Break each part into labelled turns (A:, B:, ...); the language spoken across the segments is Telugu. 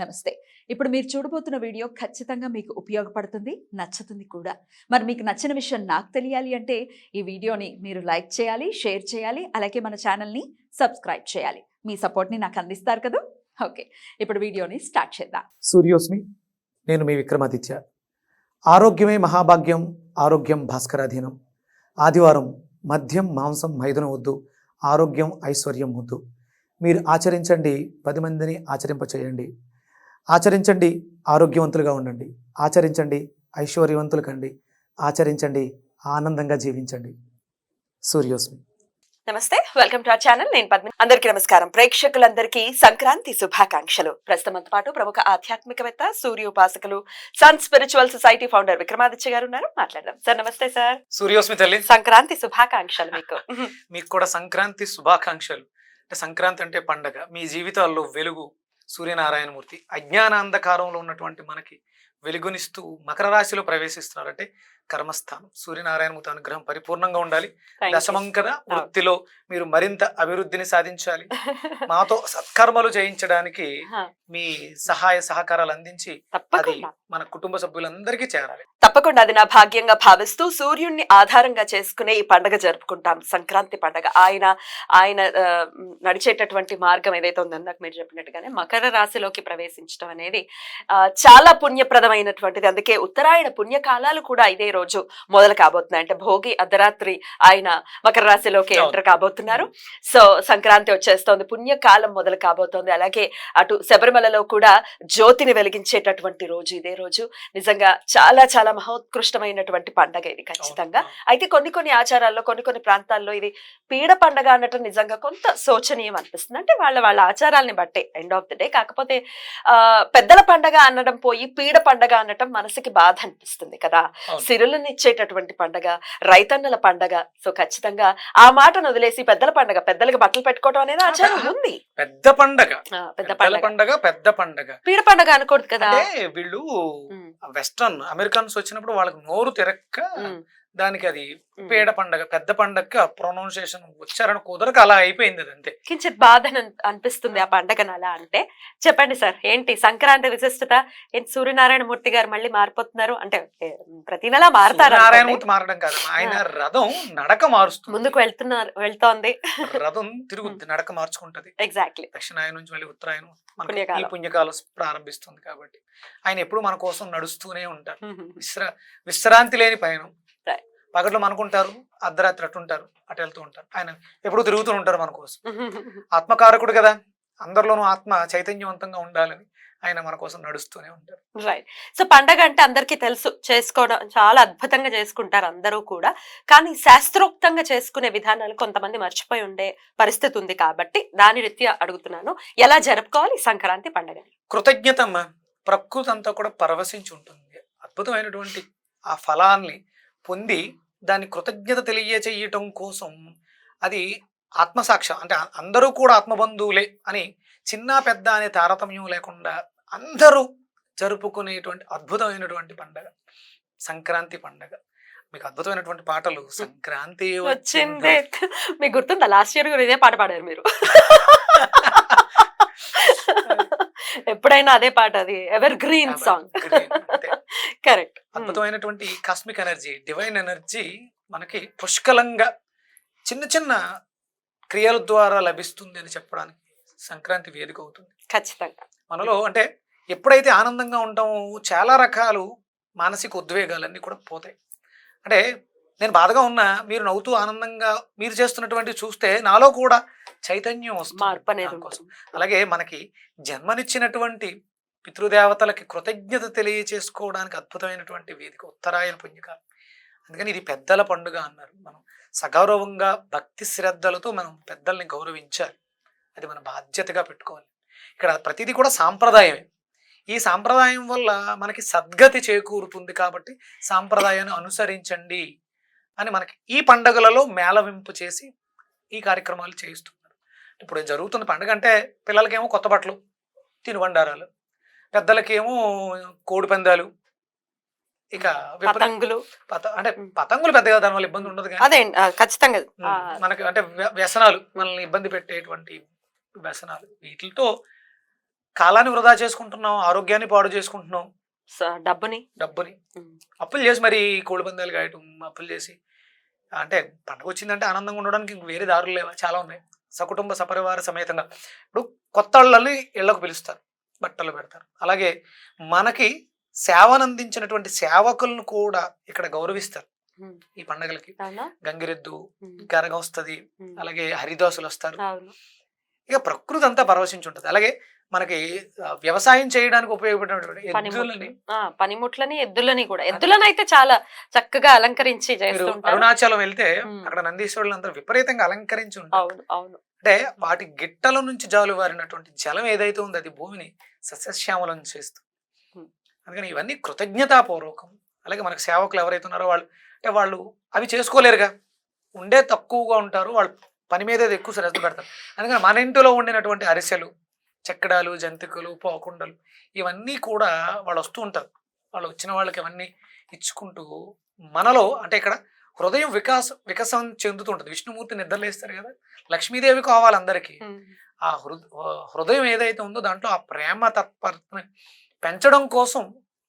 A: నమస్తే. ఇప్పుడు మీరు చూడబోతున్న వీడియో ఖచ్చితంగా మీకు ఉపయోగపడుతుంది, నచ్చుతుంది కూడా. మరి మీకు నచ్చిన విషయం నాకు తెలియాలి అంటే ఈ వీడియోని మీరు లైక్ చేయాలి, షేర్ చేయాలి, అలాగే మన ఛానల్‌ని సబ్స్క్రైబ్ చేయాలి. మీ సపోర్ట్‌ని నాకు అందిస్తారు కదూ! ఓకే. ఇప్పుడు వీడియోని స్టార్ట్ చేద్దాం.
B: సూర్యోస్మి, నేను మీ విక్రమాదిత్య. ఆరోగ్యమే మహాభాగ్యం, ఆరోగ్యం భాస్కరాధీనం. ఆదివారం మద్యం మాంసం మైదనం వద్దు, ఆరోగ్యం ఐశ్వర్యం ముద్దు. మీరు ఆచరించండి, 10 మందిని ఆచరింపచేయండి. ఆచరించండి, ఆరోగ్యవంతులుగా ఉండండి. ఆచరించండి, ఐశ్వర్యవంతులు కండి. ఆచరించండి, ఆనందంగా జీవించండి. సూర్యోస్మి.
C: నమస్తే, వెల్కమ్ టు అవర్ ఛానల్. నేను పద్మిని. అందరికీ నమస్కారం. ప్రేక్షకులందరికీ సంక్రాంతి శుభాకాంక్షలు. ప్రస్తుతంతో పాటు ప్రముఖ ఆధ్యాత్మికవేత్త, సూర్య ఉపాసకులు, sun spiritual society founder Vikramaditya గారు ఉన్నారు. మాట్లాడదాం. సార్ నమస్తే. సార్
B: సూర్యోస్మి తల్లి,
C: సంక్రాంతి శుభాకాంక్షలు మీకు.
B: మీకు కూడా సంక్రాంతి శుభాకాంక్షలు. అంటే సంక్రాంతి అంటే పండగ. మీ జీవితాల్లో వెలుగు సూర్యనారాయణమూర్తి అజ్ఞానాంధకారంలో ఉన్నటువంటి మనకి వెలుగునిస్తూ మకర రాశిలో ప్రవేశిస్తున్నారు. అంటే కర్మస్థానం. సూర్యనారాయణమూర్తి అనుగ్రహం పరిపూర్ణంగా ఉండాలి. దశమంకర వృత్తిలో మీరు మరింత అభివృద్ధిని సాధించాలి. మాతో సత్కర్మలు చేయించడానికి మీ సహాయ సహకారాలు అందించి అది మన కుటుంబ సభ్యులందరికీ చేరాలి.
C: తప్పకుండా అది నా భాగ్యంగా భావిస్తూ సూర్యుడిని ఆధారంగా చేసుకునే ఈ పండుగ జరుపుకుంటాం. సంక్రాంతి పండుగ ఆయన నడిచేటటువంటి మార్గం ఏదైతే ఉందో నాకు మీరు చెప్పినట్టుగానే మకర రాశిలోకి ప్రవేశించడం అనేది చాలా పుణ్యప్రదమైనటువంటిది. అందుకే ఉత్తరాయణ పుణ్యకాలాలు కూడా ఇదే రోజు మొదలు కాబోతున్నాయి. అంటే భోగి అర్ధరాత్రి ఆయన మకర రాశిలోకి ఎంటర్ కాబోతున్నారు. సో సంక్రాంతి వచ్చేస్తోంది, పుణ్యకాలం మొదలు కాబోతోంది. అలాగే అటు శబరిమలలో కూడా జ్యోతిని వెలిగించేటటువంటి రోజు ఇదే రోజు. నిజంగా చాలా చాలా మహోత్కృష్టమైనటువంటి పండగ ఇది ఖచ్చితంగా. అయితే కొన్ని ఆచారాల్లో కొన్ని ప్రాంతాల్లో ఇది పీడ పండగ అన్నట్టు నిజంగా కొంత శోచనీయం అనిపిస్తుంది. అంటే వాళ్ళ ఆచారాలని బట్టే ఎండ్ ఆఫ్ ది డే. కాకపోతే పెద్దల పండగ అనడం పోయి పీడ పండగ అనటం మనసుకి బాధ అనిపిస్తుంది కదా. సిరులనిచ్చేటటువంటి పండగ, రైతన్నల పండగ. సో ఖచ్చితంగా ఆ మాటను వదిలేసి పెద్దల పండగ, పెద్దలకు బట్టలు పెట్టుకోవడం అనేది ఆచారం ఉంది.
B: పెద్ద పండగ, పెద్ద పండగ,
C: పీడ పండగ అనకూడదు కదా.
B: వీళ్ళు వెస్టర్న్ అమెరికన్స్ వచ్చినప్పుడు వాళ్ళకి నోరు తిరక్క దానికి అది పీడ పండగ, పెద్ద పండగ ప్రొనౌన్సియేషన్ ఉచ్చారణ కుదరక అలా అయిపోయింది. అది అంతే.
C: కించిత్ బాధ అనిపిస్తుంది ఆ పండగను అలా అంటే. చెప్పండి సార్, ఏంటి సంక్రాంతి విశిష్టత? ఏంటి సూర్యనారాయణ మూర్తి గారు మళ్ళీ మారిపోతున్నారు? అంటే ప్రతి నెల మారుతారు.
B: నారాయణమూర్తి మారడం కాదు, ఆయన రథం నడక మారుస్తుంది,
C: ముందుకు వెళ్తోంది.
B: రథం తిరుగుద్ది, నడక మార్చుకుంటది.
C: ఎగ్జాక్ట్లీ.
B: దక్షిణాయనం నుంచి మళ్ళీ ఉత్తరాయణం ఈ పుణ్యకాలం ప్రారంభిస్తుంది. కాబట్టి ఆయన ఎప్పుడు మన కోసం నడుస్తూనే ఉంటారు. విశ్రాంతి లేని పయనం. పగట్లో మనకుంటారు, అర్ధరాత్రి అటుంటారు, అటు వెళ్తూ ఉంటారు. ఆయన ఎప్పుడు తిరుగుతూ ఉంటారు మన కోసం. ఆత్మకారకుడు కదా, అందరిలోనూ ఆత్మ చైతన్యవంతంగా ఉండాలని ఆయన మన కోసం నడుస్తూనే ఉంటారు.
C: రైట్. సో పండగ అంటే అందరికీ తెలుసు, చేసుకోవడం చాలా అద్భుతంగా చేసుకుంటారు అందరూ కూడా. కానీ శాస్త్రోక్తంగా చేసుకునే విధానాలు కొంతమంది మర్చిపోయి ఉండే పరిస్థితి ఉంది. కాబట్టి దాని రీత్యా అడుగుతున్నాను, ఎలా జరుపుకోవాలి సంక్రాంతి పండుగని?
B: కృతజ్ఞత. ప్రకృతి అంతా కూడా పరవశించి ఉంటుంది. అద్భుతమైనటువంటి ఆ ఫలాన్ని పొంది దాన్ని కృతజ్ఞత తెలియచేయటం కోసం అది ఆత్మసాక్ష్యం. అంటే అందరూ కూడా ఆత్మబంధువులే అని చిన్న పెద్ద అనే తారతమ్యం లేకుండా అందరూ జరుపుకునేటువంటి అద్భుతమైనటువంటి పండగ సంక్రాంతి పండగ. మీకు అద్భుతమైనటువంటి పాటలు, సంక్రాంతి
C: వచ్చిందే మీకు గుర్తుందా? లాస్ట్ ఇయర్ కూడా ఇదే పాట పాడారు మీరు. ఎప్పుడైనా అదే పాట, అది ఎవర్ గ్రీన్ సాంగ్. కరెక్ట్.
B: అద్భుతమైనటువంటి కాస్మిక్ ఎనర్జీ, డివైన్ ఎనర్జీ మనకి పుష్కలంగా చిన్న చిన్న క్రియల ద్వారా లభిస్తుంది అని చెప్పడానికి సంక్రాంతి వేదిక అవుతుంది.
C: ఖచ్చితంగా.
B: మనలో అంటే ఎప్పుడైతే ఆనందంగా ఉంటామో చాలా రకాలు మానసిక ఉద్వేగాలన్నీ కూడా పోతాయి. అంటే నేను బాధగా ఉన్నా మీరు నవ్వుతూ ఆనందంగా మీరు చేస్తున్నటువంటి చూస్తే నాలో కూడా చైతన్యం వస్తుంది. అలాగే మనకి జన్మనిచ్చినటువంటి పితృదేవతలకి కృతజ్ఞత తెలియచేసుకోవడానికి అద్భుతమైనటువంటి వేదిక ఉత్తరాయణ పుణ్యకాలం. అందుకని ఇది పెద్దల పండుగ అన్నారు. మనం సగౌరవంగా భక్తి శ్రద్ధలతో మనం పెద్దల్ని గౌరవించాలి. అది మన బాధ్యతగా పెట్టుకోవాలి. ఇక్కడ ప్రతిదీ కూడా సాంప్రదాయమే. ఈ సాంప్రదాయం వల్ల మనకి సద్గతి చేకూరుతుంది. కాబట్టి సాంప్రదాయాన్ని అనుసరించండి అని మనకి ఈ పండుగలలో మేళవింపు చేసి ఈ కార్యక్రమాలు చేయిస్తున్నారు. ఇప్పుడు జరుగుతున్న పండుగ అంటే పిల్లలకేమో కొత్త బట్టలు, తినుబండారాలు, పెద్దలకేమో కోడి పందాలు, ఇక
C: పతంగులు.
B: అంటే పతంగులు పెద్దగా దానివల్ల ఇబ్బంది ఉండదు కానీ
C: అదే ఖచ్చితంగా
B: మనకి అంటే వ్యసనాలు, మనల్ని ఇబ్బంది పెట్టేటువంటి వ్యసనాలు, వీటితో కాలాన్ని వృధా చేసుకుంటున్నాం, ఆరోగ్యాన్ని పాడు చేసుకుంటున్నాం,
C: డబ్బుని
B: అప్పులు చేసి మరి కోడి పందాలు కాయటం, అప్పులు చేసి. అంటే పండుగ వచ్చిందంటే ఆనందంగా ఉండడానికి ఇంక వేరే దారులు లేవా? చాలా ఉన్నాయి. సకుటుంబ సపరివార సమేతంగా ఇప్పుడు కొత్త వాళ్ళని ఇళ్లకు పిలుస్తారు, బట్టలు పెడతారు. అలాగే మనకి సేవను అందించినటువంటి సేవకులను కూడా ఇక్కడ గౌరవిస్తారు ఈ పండగలకి. గంగిరెద్దు గరగ వస్తుంది, అలాగే హరిదాసులు వస్తారు. ఇక ప్రకృతి అంతా పరవశించి ఉంటుంది. అలాగే మనకి వ్యవసాయం చేయడానికి ఉపయోగపడినటువంటి ఎద్దులని,
C: పనిముట్లని, ఎద్దులని కూడా, ఎద్దులను అయితే చాలా చక్కగా అలంకరించి చేస్తుంటారు.
B: అరుణాచలం వెళ్తే అక్కడ నందీశ్వరులు అందరూ విపరీతంగా అలంకరించి ఉంటారు. అంటే వాటి గిట్టల నుంచి జాలువారినటువంటి జలం ఏదైతే ఉందో అది భూమిని సస్యశ్యామలం చేస్తూ. అందుకని ఇవన్నీ కృతజ్ఞతాపూర్వకం. అలాగే మనకు సేవకులు ఎవరైతే ఉన్నారో వాళ్ళు అంటే వాళ్ళు అవి చేసుకోలేరుగా, ఉండే తక్కువగా ఉంటారు, వాళ్ళు పని మీద ఎక్కువ శ్రద్ధ పెడతారు. అందుకని మన ఇంటిలో ఉండినటువంటి అరిసెలు, చెక్కడాలు, జంతికలు, పోకుండలు ఇవన్నీ కూడా వాళ్ళు వస్తూ ఉంటారు. వాళ్ళు వచ్చిన వాళ్ళకి అవన్నీ ఇచ్చుకుంటూ మనలో అంటే ఇక్కడ హృదయం వికాసం చెందుతూ ఉంటుంది. విష్ణుమూర్తి నిద్రలేస్తారు కదా, లక్ష్మీదేవి కావాలి అందరికీ. ఆ హృదయం ఏదైతే ఉందో దాంట్లో ఆ ప్రేమ తత్పరతని పెంచడం కోసం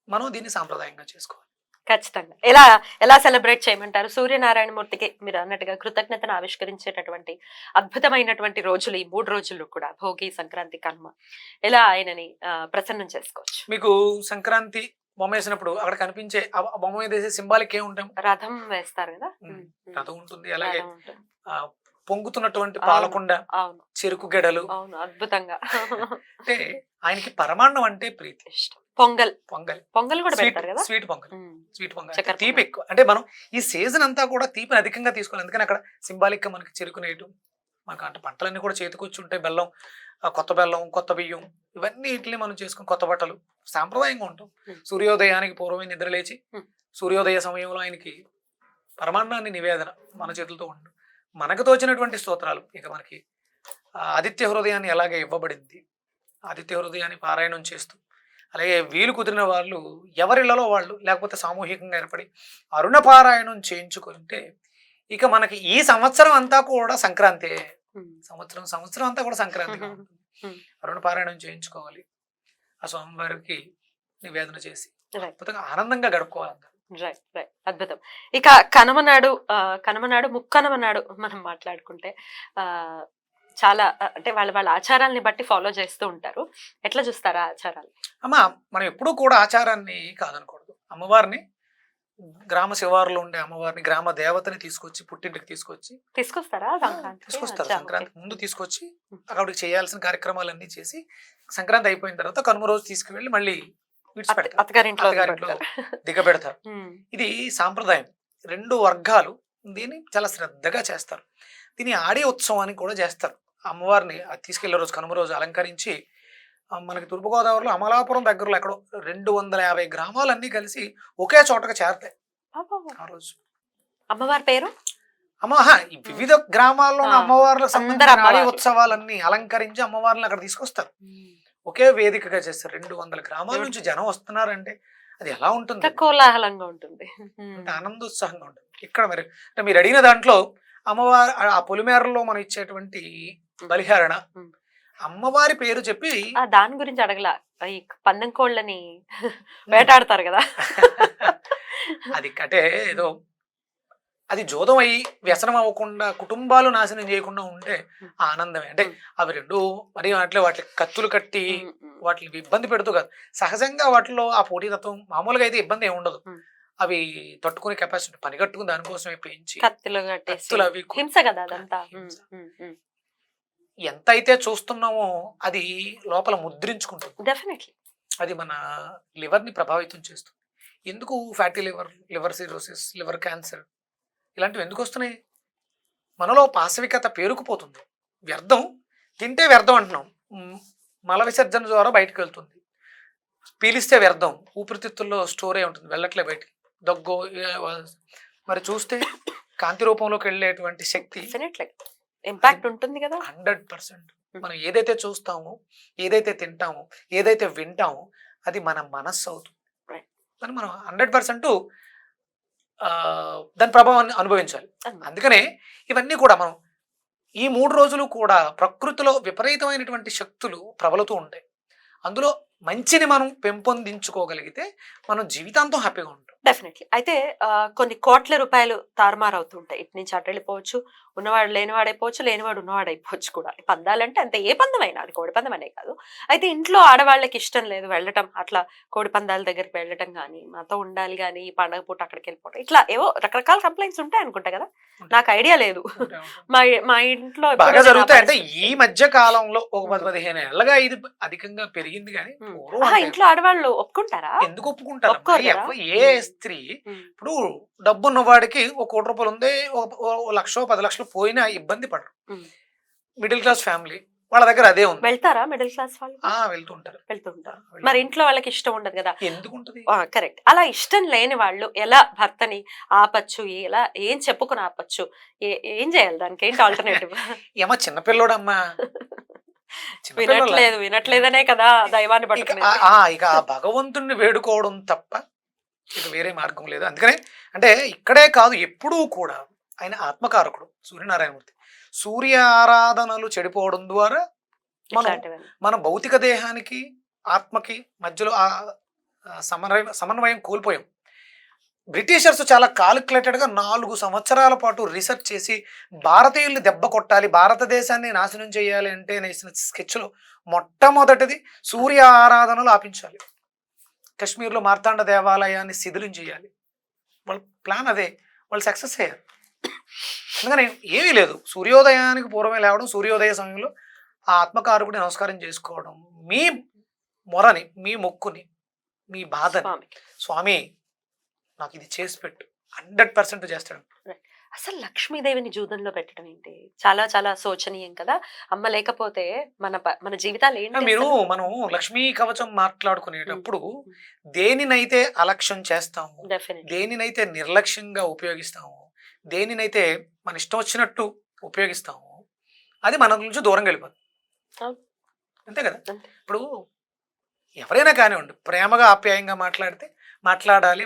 B: మనం దీన్ని సాంప్రదాయంగా చేసుకోవాలి.
C: ఖచ్చితంగా. ఎలా సెలబ్రేట్ చేయమంటారు? సూర్యనారాయణమూర్తికి మీరు అన్నట్టుగా కృతజ్ఞతను ఆవిష్కరించేటటువంటి అద్భుతమైనటువంటి రోజులు ఈ 3 రోజులు కూడా, భోగి, సంక్రాంతి, కనుమ, ఎలా ఆయనని ప్రసన్నం చేసుకోవచ్చు?
B: మీకు సంక్రాంతి బొమ్మ వేసినప్పుడు అక్కడ కనిపించే ఆ బొమ్మ మీద వేసే సింబాలిక్ ఏముంటాం?
C: రథం వేస్తారు కదా,
B: రథం ఉంటుంది. అలాగే పొంగుతున్నటువంటి పాలకుండ, చెరుకు గెడలు,
C: అద్భుతంగా.
B: అంటే ఆయనకి పరమాన్నం అంటే ప్రీతి, ఇష్టం. పొంగల్ కూడా పెడతారు కదా, స్వీట్ పొంగల్ తీపి ఎక్కువ. అంటే మనం ఈ సీజన్ అంతా కూడా తీపిని అధికంగా తీసుకోవాలి. అందుకని అక్కడ సింబాలిక్ గా మనకి చెరుకు నేయటం, మనకు అంటే పంటలన్నీ కూడా చేతికొచ్చి ఉంటాయి. బెల్లం, కొత్త బెల్లం, కొత్త బియ్యం, ఇవన్నీ ఇట్లే మనం చేసుకుని కొత్త బట్టలు సాంప్రదాయంగా ఉంటాం. సూర్యోదయానికి పూర్వమే నిద్రలేచి సూర్యోదయ సమయంలో ఆయనకి పరమాన్నాన్ని నివేదన మన చేతులతో ఉండడం, మనకు తోచినటువంటి స్తోత్రాలు. ఇక మనకి ఆదిత్య హృదయాన్ని ఎలాగే ఇవ్వబడింది, ఆదిత్య హృదయాన్ని పారాయణం చేస్తూ, అలాగే వీలు కుదిరిన వాళ్ళు ఎవరిళ్లలో వాళ్ళు లేకపోతే సామూహికంగా ఏర్పడి అరుణ పారాయణం చేయించుకుంటే ఇక మనకి ఈ సంవత్సరం అంతా కూడా సంక్రాంతి, సంవత్సరం అంతా కూడా సంక్రాంతిగా ఉంటుంది. అరుణ పారాయణం చేయించుకోవాలి, ఆ స్వామివారికి నివేదన చేసి అద్భుతంగా ఆనందంగా గడుపుకోవాలి.
C: అద్భుతం. ఇక కనుమనాడు ముక్కనుమనాడు మనం మాట్లాడుకుంటే చాలా అంటే వాళ్ళ ఆచారాలని బట్టి ఫాలో చేస్తూ ఉంటారు. ఎట్లా చూస్తారా ఆచారాలు?
B: అమ్మా, మనం ఎప్పుడూ కూడా ఆచారాన్ని కాదనకూడదు. అమ్మవారిని, గ్రామ శివారులో ఉండే అమ్మవారిని, గ్రామ దేవతని తీసుకొచ్చి పుట్టింటికి
C: తీసుకొస్తారా?
B: తీసుకొస్తారు. సంక్రాంతి ముందు తీసుకొచ్చి అక్కడికి చేయాల్సిన కార్యక్రమాలన్నీ చేసి సంక్రాంతి అయిపోయిన తర్వాత కనుమ రోజు తీసుకువెళ్ళి మళ్ళీ
C: అత్తగారింట్లో
B: దిగబెడతారు. ఇది సాంప్రదాయం. 2 వర్గాలు దీన్ని చాలా శ్రద్ధగా చేస్తారు. దీన్ని ఆడే ఉత్సవం అని కూడా చేస్తారు. అమ్మవారిని తీసుకెళ్లే రోజు కనుమ రోజు అలంకరించి మనకి తూర్పుగోదావరిలో అమలాపురం దగ్గరలో ఎక్కడో 250 గ్రామాలన్నీ కలిసి ఒకే చోటగా చేరతాయి ఆ రోజు.
C: అమ్మవారి పేరు
B: వివిధ గ్రామాల్లో అమ్మవార్లకు సంబంధించిన ఆడే ఉత్సవాలన్నీ అలంకరించి అమ్మవారిని అక్కడ తీసుకొస్తారు. ఒకే వేదికగా చేస్తారు. 200 గ్రామాల నుంచి జనం వస్తున్నారంటే అది ఎలా ఉంటుంది?
C: కోలాహలంగా ఉంటుంది,
B: ఆనందోత్సాహంగా ఉంటుంది. ఇక్కడ మరి అంటే మీరు అడిగిన దాంట్లో అమ్మవారి ఆ పొలిమేరలో మనం ఇచ్చేటువంటి బలిహారణ, అమ్మవారి పేరు చెప్పి
C: దాని గురించి అడగలా. ఈ పందెం కోళ్ళని వేటాడతారు కదా,
B: అది అంటే ఏదో అది జోదం అయ్యి వ్యసనం అవ్వకుండా కుటుంబాలు నాశనం చేయకుండా ఉంటే ఆనందమే. అంటే అవి 2 మరి వాటి కత్తులు కట్టి వాటిని ఇబ్బంది పెడుతూ కాదు, సహజంగా వాటిలో ఆ పోటీతత్వం మామూలుగా అయితే ఇబ్బంది ఏమి ఉండదు. అవి తట్టుకునే కెపాసిటీ, పని కట్టుకుని దానికోసమే పెంచి కత్తులు అవి ఎంత అయితే చూస్తున్నామో అది లోపల ముద్రించుకుంటుంది.
C: డెఫినెట్లీ
B: అది మన లివర్ ని ప్రభావితం చేస్తుంది. ఎందుకు fatty liver cirrhosis, liver cancer ఇలాంటివి ఎందుకు వస్తున్నాయి? మనలో పాశవికత పేరుకుపోతుంది. వ్యర్థం తింటే వ్యర్థం అంటున్నాం, మల విసర్జన ద్వారా బయటకు వెళ్తుంది. పీలిస్తే వ్యర్థం, ఊపిరితిత్తుల్లో స్టోర్ అయి ఉంటుంది, వెళ్ళట్లే బయటికి. దగ్గు మరి చూస్తే కాంతి రూపంలోకి వెళ్ళేటువంటి శక్తి
C: ఇంపాక్ట్ ఉంటుంది కదా
B: 100%. మనం ఏదైతే చూస్తామో, ఏదైతే తింటామో, ఏదైతే వింటామో అది మన మనస్సు అవుతుంది. కానీ మనం 100% దాని ప్రభావాన్ని అనుభవించాలి. అందుకనే ఇవన్నీ కూడా మనం ఈ 3 రోజులు కూడా ప్రకృతిలో విపరీతమైనటువంటి శక్తులు ప్రబలుతూ ఉంటాయి. అందులో మంచిని మనం పెంపొందించుకోగలిగితే మనం జీవితాంతం హ్యాపీగా ఉంటాం.
C: డెఫినెట్లీ. అయితే కొన్ని కోట్ల రూపాయలు తారుమారు అవుతుంటాయి. ఇటు నుంచి అటు వెళ్ళిపోవచ్చు, ఉన్నవాడు లేనివాడైపోవచ్చు, లేనివాడు ఉన్నవాడైపోవచ్చు కూడా. ఈ పందాలంటే అంతే, ఏ పందమైనా, అది కోడి పందం అనే కాదు. అయితే ఇంట్లో ఆడవాళ్ళకి ఇష్టం లేదు వెళ్ళటం, అట్లా కోడి పందాల దగ్గరికి వెళ్ళటం కానీ, మాతో ఉండాలి కానీ, ఈ పండగ పూట అక్కడికి వెళ్ళిపోవడం, ఇట్లా ఏవో రకరకాల కంప్లైంట్స్ ఉంటాయి అనుకుంటా కదా, నాకు ఐడియా లేదు. మా మా ఇంట్లో
B: బాగా
C: ఎప్పుడైనా
B: జరుగుతాయి. అంటే
C: పరిస్థితి.
B: ఈ మధ్య కాలంలో ఒక 10-15 ఏళ్ళగా ఇది అధికంగా పెరిగింది కానీ పూర్వం
C: ఆహా,
B: అంటే
C: ఇంట్లో ఆడవాళ్ళు ఒప్పుకుంటారా?
B: ఎందుకు ఒప్పుకుంటారు?
C: ఒప్పుకోరు కదా?
B: ఏ స్త్రీ ఇప్పుడు డబ్బు ఉన్నవాడికి ఒక ₹1,00,000 ఉంది, ఓ 1,00,000 10,00,000 పోయినా ఇబ్బంది పడరు. మిడిల్ క్లాస్ ఫ్యామిలీ వాళ్ళ దగ్గర అదే ఉంది.
C: వెళ్తారా మిడిల్ క్లాస్ వాళ్ళు?
B: వెళ్తుంటారు.
C: వెళ్తుంటారు. మరి ఇంట్లో వాళ్ళకి ఇష్టం ఉండదు కదా.
B: ఎందుకు ఉంటది?
C: కరెక్ట్. అలా ఇష్టం లేని వాళ్ళు ఎలా భర్తని ఆపచ్చు, ఎలా ఏం చెప్పుకుని ఆపచ్చు, ఏం చేయాలి, దానికి ఏంటి ఆల్టర్నేటివ్?
B: ఏమో చిన్నపిల్లోడమ్మా,
C: వినట్లేదనే కదా దైవాన్ని
B: ఇక
C: పట్టుకునేది.
B: ఇక ఆ భగవంతుణ్ణి వేడుకోవడం తప్ప ఇక వేరే మార్గం లేదు. అందుకనే అంటే ఇక్కడే కాదు, ఎప్పుడూ కూడా ఆయన ఆత్మకారకుడు సూర్యనారాయణమూర్తి. సూర్య ఆరాధనలు చెడిపోవడం ద్వారా మనం
C: ఇట్లాంటివన్నీ.
B: మన భౌతిక దేహానికి ఆత్మకి మధ్యలో ఆ సమన్వయం కోల్పోయాం. బ్రిటిషర్స్ చాలా కాలిక్యులేటెడ్గా 4 సంవత్సరాల పాటు రీసెర్చ్ చేసి భారతీయుల్ని దెబ్బ కొట్టాలి, భారతదేశాన్ని నాశనం చేయాలి అంటే నేసిన స్కెచ్లో మొట్టమొదటిది సూర్య ఆరాధనలు ఆపించాలి, కశ్మీర్లో మార్తాండ దేవాలయాన్ని శిథిలం చేయాలి. వాళ్ళ ప్లాన్ అదే, వాళ్ళు సక్సెస్ అయ్యారు. అందుకని ఏమీ లేదు, సూర్యోదయానికి పూర్వమే లేవడం, సూర్యోదయ సమయంలో ఆ ఆత్మకారకుడి నమస్కారం చేసుకోవడం, మీ మొరని, మీ మొక్కుని, మీ బాధని, స్వామి నాకు ఇది చేసి పెట్టు, 100% చేస్తాడు.
C: అసలు లక్ష్మీదేవిని జూదంలో పెట్టడం ఏంటి? చాలా చాలా శోచనీయం కదా. అమ్మ లేకపోతే మన జీవితాలు ఏంటి?
B: మనం లక్ష్మీ కవచం మాట్లాడుకునేటప్పుడు దేనినైతే అలక్ష్యం చేస్తాము, దేనినైతే నిర్లక్ష్యంగా ఉపయోగిస్తాము, దేనినైతే మన ఇష్టం వచ్చినట్టు ఉపయోగిస్తాము, అది మన నుంచి దూరంగా వెళ్ళిపోతుంది. అంతే కదా. ఇప్పుడు ఎవరైనా కానివ్వండి, ప్రేమగా ఆప్యాయంగా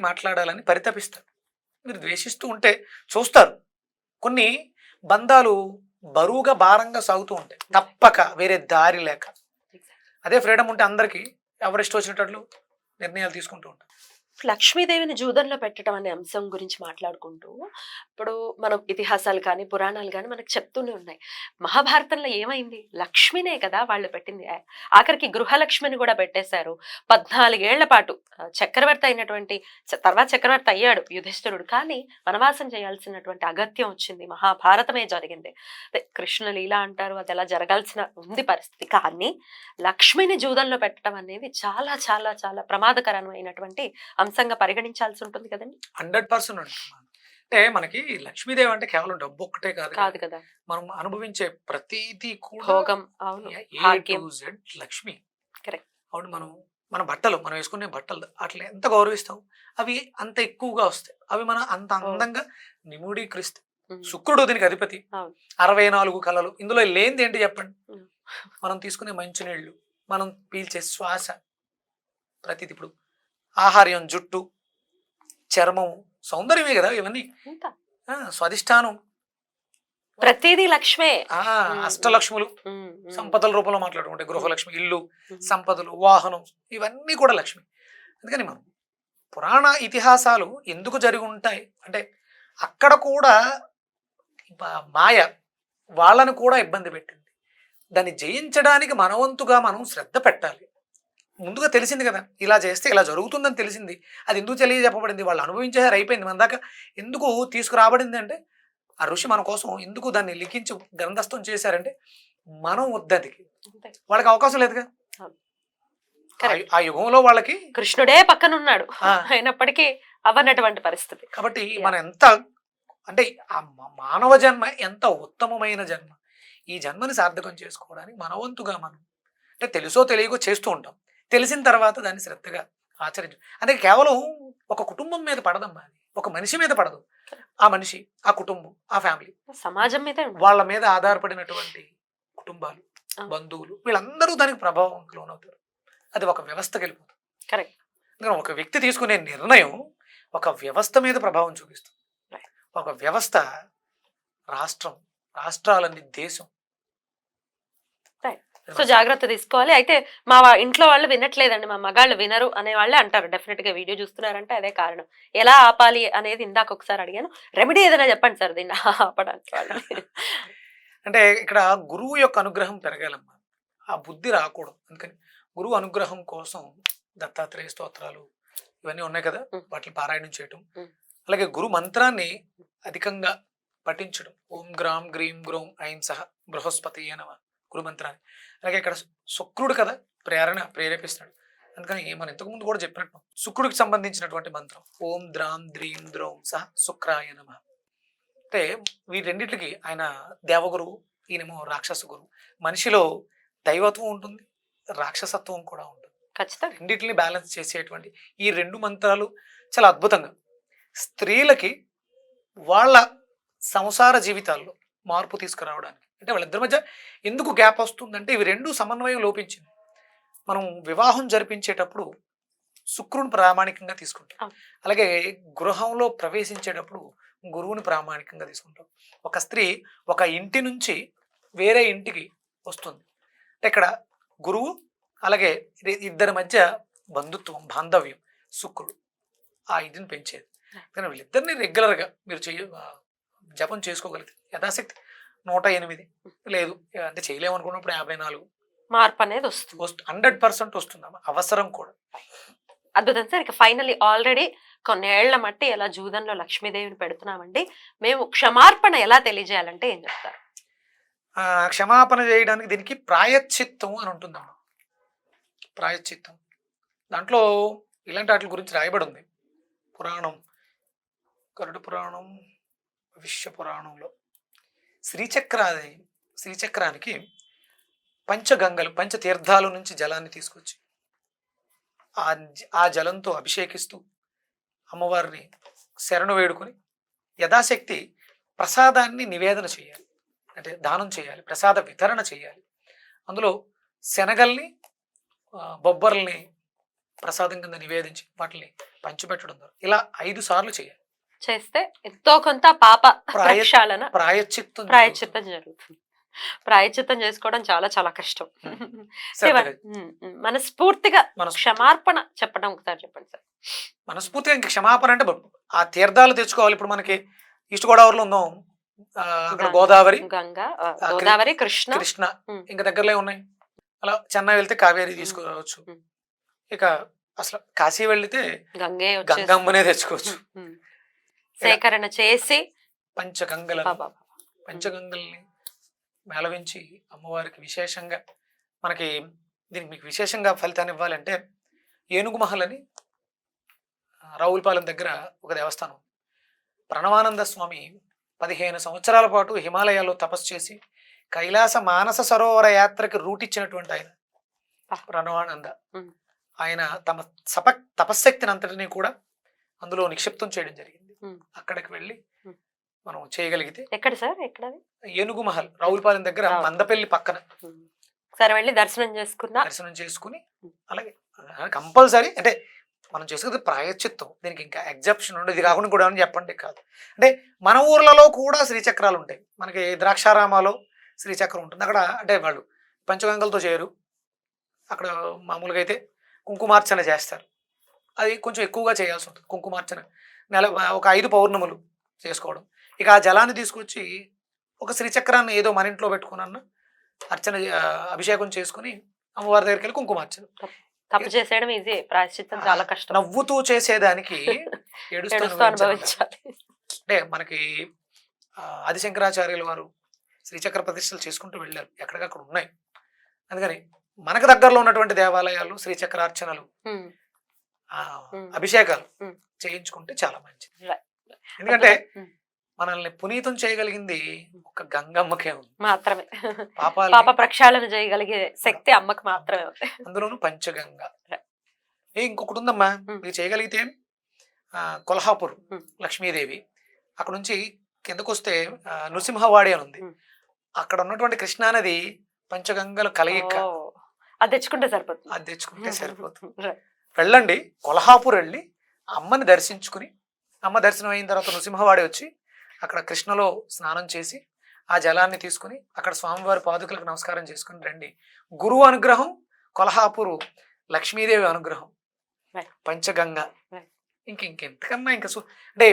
B: మాట్లాడాలని పరితపిస్తారు. మీరు ద్వేషిస్తూ ఉంటే చూస్తారు, కొన్ని బంధాలు బరువుగా భారంగా సాగుతూ ఉంటాయి, తప్పక వేరే దారి లేక. అదే ఫ్రీడమ్ ఉంటే అందరికీ ఎవరిష్టం వచ్చినట్లు నిర్ణయాలు తీసుకుంటూ ఉంటారు.
C: లక్ష్మీదేవిని జూదంలో పెట్టడం అనే అంశం గురించి మాట్లాడుకుంటూ, ఇప్పుడు మనం ఇతిహాసాలు కానీ పురాణాలు కానీ మనకు చెప్తూనే ఉన్నాయి. మహాభారతంలో ఏమైంది? లక్ష్మినే కదా వాళ్ళు పెట్టింది. ఆఖరికి గృహలక్ష్మిని కూడా పెట్టేశారు. 14 ఏళ్ల పాటు చక్రవర్తి అయినటువంటి తర్వాత చక్రవర్తి అయ్యాడు యుధిష్ఠిరుడు, కానీ వనవాసం చేయాల్సినటువంటి అగత్యం వచ్చింది. మహాభారతమే జరిగింది. కృష్ణ లీల అంటారు, అది ఎలా జరగాల్సిన ఉంది పరిస్థితి. కానీ లక్ష్మిని జూదంలో పెట్టడం అనేది చాలా చాలా చాలా ప్రమాదకరమైనటువంటి అంశంగా పరిగణించాల్సి ఉంటుంది కదండి.
B: 100% ఉంటుంది. అంటే మనకి లక్ష్మీదేవి అంటే కేవలం డబ్బు ఒక్కటే కాదు
C: కదా,
B: మనం అనుభవించే ప్రతిదీ కూడా
C: భోగం. అవును,
B: లక్ష్మి.
C: కరెక్ట్.
B: అవును, మన బట్టలు, మనం వేసుకునే బట్టలు అట్లా ఎంత గౌరవిస్తాం, అవి అంత ఎక్కువగా వస్తాయి, అవి మనం అంత అందంగా నిమూడీకరిస్తాయి. శుక్రుడు దీనికి అధిపతి, 64 కళలు, ఇందులో లేనిది ఏంటి చెప్పండి? మనం తీసుకునే మంచినీళ్ళు, మనం పీల్చే శ్వాస, ప్రతిది. ఇప్పుడు ఆహార్యం, జుట్టు, చర్మం, సౌందర్యమే కదా ఇవన్నీ. స్వాదిష్టానం,
C: ప్రతిదీ లక్ష్మే.
B: అష్టలక్ష్ములు సంపదల రూపంలో మాట్లాడుకుంటే గృహలక్ష్మి, ఇల్లు, సంపదలు, వాహనం, ఇవన్నీ కూడా లక్ష్మి. అందుకని మనం పురాణ ఇతిహాసాలు ఎందుకు జరిగి ఉంటాయి అంటే అక్కడ కూడా మాయ వాళ్ళని కూడా ఇబ్బంది పెట్టింది. దాన్ని జయించడానికి మనవంతుగా మనం శ్రద్ధ పెట్టాలి. ముందుగా తెలిసింది కదా, ఇలా చేస్తే ఇలా జరుగుతుందని తెలిసింది, అది ఎందుకు తెలియజెప్పబడింది, వాళ్ళు అనుభవించేసారు, అయిపోయింది. మన దాకా ఎందుకు తీసుకురాబడింది అంటే ఆ ఋషి మన కోసం ఎందుకు దాన్ని లిఖించి గ్రంథస్థం చేశారంటే మనం వద్దదికి, వాళ్ళకి అవకాశం లేదుగా. ఆ యుగంలో వాళ్ళకి
C: కృష్ణుడే పక్కనున్నాడు, అయినప్పటికీ అవన్నటువంటి పరిస్థితి.
B: కాబట్టి మనం ఎంత అంటే ఆ మానవ జన్మ ఎంత ఉత్తమమైన జన్మ, ఈ జన్మని సార్థకం చేసుకోవడానికి మనవంతుగా మనం అంటే తెలుసో తెలియకో చేస్తూ ఉంటాం. తెలిసిన తర్వాత దాన్ని శ్రద్ధగా ఆచరించు. అంటే కేవలం ఒక కుటుంబం మీద పడదమ్మా, అది ఒక మనిషి మీద పడదు. ఆ మనిషి, ఆ కుటుంబం, ఆ ఫ్యామిలీ,
C: సమాజం మీద, వాళ్ళ
B: మీద ఆధారపడినటువంటి కుటుంబాలు, బంధువులు, వీళ్ళందరూ దానికి ప్రభావం లోనవుతారు. అది ఒక వ్యవస్థకి వెళ్ళిపోతుంది.
C: కరెక్ట్.
B: ఒక వ్యక్తి తీసుకునే నిర్ణయం ఒక వ్యవస్థ మీద ప్రభావం చూపిస్తుంది. ఒక వ్యవస్థ రాష్ట్రం, రాష్ట్రాలన్నీ దేశం.
C: సో జాగ్రత్త తీసుకోవాలి. అయితే మా ఇంట్లో వాళ్ళు వినట్లేదండి, మా మగాళ్ళు వినరు అనే వాళ్ళే అంటారు. డెఫినెట్ గా వీడియో చూస్తున్నారంటే అదే కారణం. ఎలా ఆపాలి అనేది ఇందాక ఒకసారి అడిగాను. రెమెడీ ఏదైనా చెప్పండి సార్ దీన్ని ఆపడానికి వాళ్ళని.
B: అంటే ఇక్కడ గురువు యొక్క అనుగ్రహం పెరగాలమ్మా, ఆ బుద్ధి రాకూడదు. అందుకని గురువు అనుగ్రహం కోసం దత్తాత్రేయ స్తోత్రాలు ఇవన్నీ ఉన్నాయి కదా, వాటిని పారాయణం చేయటం, అలాగే గురు మంత్రాన్ని అధికంగా పఠించడం. ఓం గ్రాం గ్రీం గ్రోం ఐం సహ బృహస్పతి నమ గురు మంత్రాన్ని. అలాగే ఇక్కడ శుక్రుడు కదా ప్రేరేపిస్తాడు. అందుకని మనం ఇంతకుముందు కూడా చెప్పినట్టు శుక్రుడికి సంబంధించినటువంటి మంత్రం ఓం ద్రాం ద్రీం ద్రోం సహ శుక్రాయ నమ. అంటే వీటన్నిటికి ఆయన దేవగురువు, ఈయనేమో రాక్షస గురువు. మనిషిలో దైవత్వం ఉంటుంది, రాక్షసత్వం కూడా ఉంటుంది.
C: ఖచ్చితంగా
B: రెండింటిని బ్యాలెన్స్ చేసేటువంటి ఈ రెండు మంత్రాలు చాలా అద్భుతంగా స్త్రీలకి వాళ్ళ సంసార జీవితాల్లో మార్పు తీసుకురావడానికి, అంటే వాళ్ళిద్దరి మధ్య ఎందుకు గ్యాప్ వస్తుందంటే ఇవి రెండు సమన్వయం లోపించింది. మనం వివాహం జరిపించేటప్పుడు శుక్రుని ప్రామాణికంగా తీసుకుంటాం, అలాగే గృహంలో ప్రవేశించేటప్పుడు గురువుని ప్రామాణికంగా తీసుకుంటాం. ఒక స్త్రీ ఒక ఇంటి నుంచి వేరే ఇంటికి వస్తుంది అంటే ఇక్కడ గురువు అలాగే ఇద్దరి మధ్య బంధుత్వం, బాంధవ్యం శుక్రుడు ఆ ఇదిని పెంచేది. కానీ వీళ్ళిద్దరిని రెగ్యులర్గా మీరు జపం చేసుకోగలిగితే యథాశక్తి 108 లేదు అంటే చేయలేము అనుకున్నప్పుడు 54
C: మార్పు అనేది వస్తుంది.
B: 100% వస్తుందమ్మా, అవసరం కూడా.
C: అద్భుతం సార్. ఇక ఫైనల్లీ ఆల్రెడీ కొన్నేళ్ల మట్టి ఎలా జూదంలో లక్ష్మీదేవిని పెడుతున్నామండి, మేము క్షమార్పణ ఎలా తెలియజేయాలంటే ఏం చెప్తారు?
B: క్షమాపణ చేయడానికి దీనికి ప్రాయశ్చిత్తం అని ఉంటుందమ్మా. ప్రాయశ్చిత్తం దాంట్లో ఇలాంటి వాటి గురించి రాయబడి ఉంది. పురాణం, గరుడ పురాణం, విశ్వ పురాణంలో శ్రీచక్రానికి పంచగంగలు, పంచతీర్థాల నుంచి జలాన్ని తీసుకొచ్చి ఆ జలంతో అభిషేకిస్తూ అమ్మవారిని శరణు వేడుకొని యథాశక్తి ప్రసాదాన్ని నివేదన చేయాలి, అంటే దానం చేయాలి, ప్రసాద వితరణ చేయాలి. అందులో శనగల్ని బొబ్బర్లని ప్రసాదం కింద నివేదించి వాటిని పంచిపెట్టడం ద్వారా ఇలా 5 సార్లు చేయాలి.
C: చేస్తే ఎంతో కొంత పాప ప్రాయశ్చిత్తం జరుగుతుంది. ప్రాయశ్చిత్తం చేసుకోవడం చాలా చాలా కష్టం. మనస్ఫూర్తిగా క్షమార్పణ చెప్పడం ఒకసారి చెప్పండి సార్.
B: మనస్ఫూర్తిగా ఇంక క్షమాపణ అంటే ఆ తీర్థాలు తెచ్చుకోవాలి. ఇప్పుడు మనకి ఈస్ట్ గోదావరిలో ఉందాం, అక్కడ గోదావరి,
C: గంగా, గోదావరి, కృష్ణ
B: ఇంకా దగ్గరలో ఉన్నాయి. అలా చెన్నై వెళ్తే కావేరి తీసుకురావచ్చు. ఇక అసలు కాశీ వెళ్తే గంగమ్మనే తెచ్చుకోవచ్చు.
C: సేకరణ చేసి
B: పంచగంగల్ని మేళవించి అమ్మవారికి విశేషంగా మనకి దీనికి మీకు విశేషంగా ఫలితాన్ని ఇవ్వాలంటే ఏనుగు మహల్ అని రావులపాలెం దగ్గర ఒక దేవస్థానం. ప్రణవానంద స్వామి 15 సంవత్సరాల పాటు హిమాలయాల్లో తపస్సు చేసి కైలాస మానస సరోవర యాత్రకి రూట్ ఇచ్చినటువంటి ఆయన ప్రణవానంద. ఆయన తమ తపశ్శక్తిని అంతటినీ కూడా అందులో నిక్షిప్తం చేయడం జరిగింది. అక్కడికి వెళ్ళి మనం చేయగలిగితే.
C: ఎక్కడ సార్? ఎక్కడ?
B: ఏనుగు మహల్, రావులపాలెం దగ్గర, మందపల్లి పక్కన.
C: సరే వెళ్ళి దర్శనం
B: చేసుకుని అలాగే కంపల్సరీ అంటే మనం చేసుకునే ప్రాయశ్చిత్తం, దీనికి ఇంకా ఎగ్జెప్షన్ ఉండదు. ఇది కాకుండా కూడా చెప్పండి కాదు. అంటే మన ఊర్లలో కూడా శ్రీచక్రాలు ఉంటాయి. మనకి ద్రాక్షారామాలో శ్రీచక్రం ఉంటుంది. అక్కడ అంటే వాళ్ళు పంచగంగలతో చేయరు, అక్కడ మామూలుగా అయితే కుంకుమార్చన చేస్తారు. అది కొంచెం ఎక్కువగా చేయాల్సి ఉంటుంది. కుంకుమార్చన ఒక 5 పౌర్ణములు చేసుకోవడం. ఇక ఆ జలాన్ని తీసుకొచ్చి ఒక శ్రీచక్రాన్ని ఏదో మన ఇంట్లో పెట్టుకున్న అర్చన, అభిషేకం చేసుకుని అమ్మవారి దగ్గరికి వెళ్ళి కుంకుమార్చన.
C: తప్పు చేసేయడం ఈజీ, ప్రాయశ్చిత్తం చాలా కష్టం.
B: నవ్వుతూ చేసేదానికి ఏడుస్తూ అనుభవించాలి. అంటే మనకి ఆదిశంకరాచార్యుల వారు శ్రీచక్ర ప్రతిష్టలు చేసుకుంటూ వెళ్ళారు, ఎక్కడికక్కడ ఉన్నాయి. అందుకని మనకు దగ్గరలో ఉన్నటువంటి దేవాలయాలు శ్రీచక్రార్చనలు, అభిషేకాలు చేయించుకుంటే చాలా మంచిది. ఎందుకంటే మనల్ని పునీతం చేయగలిగింది ఒక గంగమ్మకే ఉంది
C: మాత్రమే. పాప ప్రక్షాళన చేయగలిగే శక్తి అమ్మకి మాత్రమే ఉంది,
B: అందులోను పంచగంగ. ఇంకొకటి ఉందమ్మా మీరు చేయగలిగితే, కొల్హాపూర్ లక్ష్మీదేవి, అక్కడ నుంచి కిందకు వస్తే నృసింహవాడి అని ఉంది. అక్కడ ఉన్నటువంటి కృష్ణానది పంచగంగలు కలయిక.
C: అది తెచ్చుకుంటే
B: సరిపోతుంది. వెళ్ళండి, కొల్హాపూర్ వెళ్ళి అమ్మని దర్శించుకుని, అమ్మ దర్శనం అయిన తర్వాత నృసింహవాడి వచ్చి అక్కడ కృష్ణలో స్నానం చేసి ఆ జలాన్ని తీసుకుని అక్కడ స్వామివారి పాదుకలకు నమస్కారం చేసుకుని రండి. గురువు అనుగ్రహం, కొల్హాపూరు లక్ష్మీదేవి అనుగ్రహం,
C: Right.
B: పంచగంగ,
C: Right.
B: ఇంకెంతకన్నా ఇంకా అంటే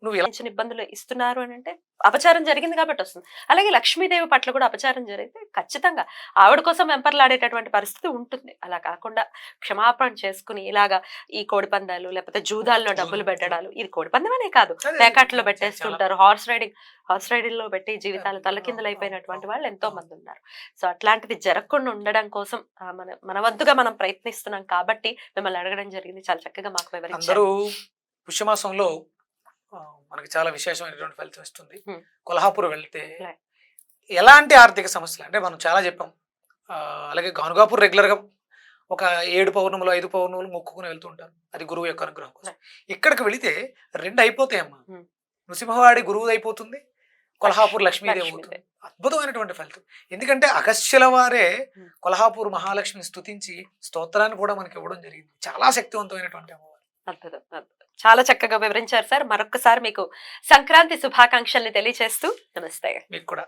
B: నువ్వు ఎలా
C: చిన్న ఇబ్బందులు ఇస్తున్నారు అని అంటే అపచారం జరిగింది కాబట్టి వస్తుంది. అలాగే లక్ష్మీదేవి పట్ల కూడా అపచారం జరిగితే ఖచ్చితంగా ఆవిడ కోసం వెంపర్లాడేటటువంటి పరిస్థితి ఉంటుంది. అలా కాకుండా క్షమాపణ చేసుకుని ఇలాగా ఈ కోడిపందాలు లేకపోతే జూదాల్లో డబ్బులు పెట్టడాలు, ఇది కోడిపందమనే కాదు, పేకాట్లో పెట్టేస్తుంటారు, హార్స్ రైడింగ్ లో పెట్టి జీవితాలు తలకిందులైపోయినటువంటి వాళ్ళు ఎంతో మంది ఉన్నారు. సో అట్లాంటిది జరగకుండా ఉండడం కోసం మన వద్దుగా మనం ప్రయత్నిస్తున్నాం కాబట్టి మిమ్మల్ని అడగడం జరిగింది. చాలా చక్కగా మాకు వివరించారు.
B: అందరూ పుష్యమాసంలో మనకి చాలా విశేషమైనటువంటి ఫలితం ఇస్తుంది.
C: Hmm.
B: కొల్హాపూర్ వెళ్తే
C: Right.
B: ఎలాంటి ఆర్థిక సమస్యలు అంటే మనం చాలా చెప్పాం. అలాగే గానుగాపూర్ రెగ్యులర్గా ఒక 7 పౌర్ణములు 5 పౌర్ణములు మొక్కుకుని వెళ్తూ ఉంటారు. అది గురువు యొక్క అనుగ్రహం కోసం. ఇక్కడికి వెళితే 2 అయిపోతాయమ్మా.
C: Hmm.
B: నృసింహవాడి గురువు అయిపోతుంది, కొల్హాపూర్ లక్ష్మీదేవి అవుతుంది. అద్భుతమైనటువంటి ఫలితం. ఎందుకంటే అగస్త్యుల వారే కొల్హాపూర్ మహాలక్ష్మిని స్తుతించి స్తోత్రాన్ని కూడా మనకి ఇవ్వడం జరిగింది. చాలా శక్తివంతమైనటువంటి అమ్మవారు.
C: అద్భుతం, అద్భుతం. చాలా చక్కగా వివరించారు సార్. మరొకసారి మీకు సంక్రాంతి శుభాకాంక్షల్ని తెలియజేస్తూ నమస్తే.
B: మీకు కూడా.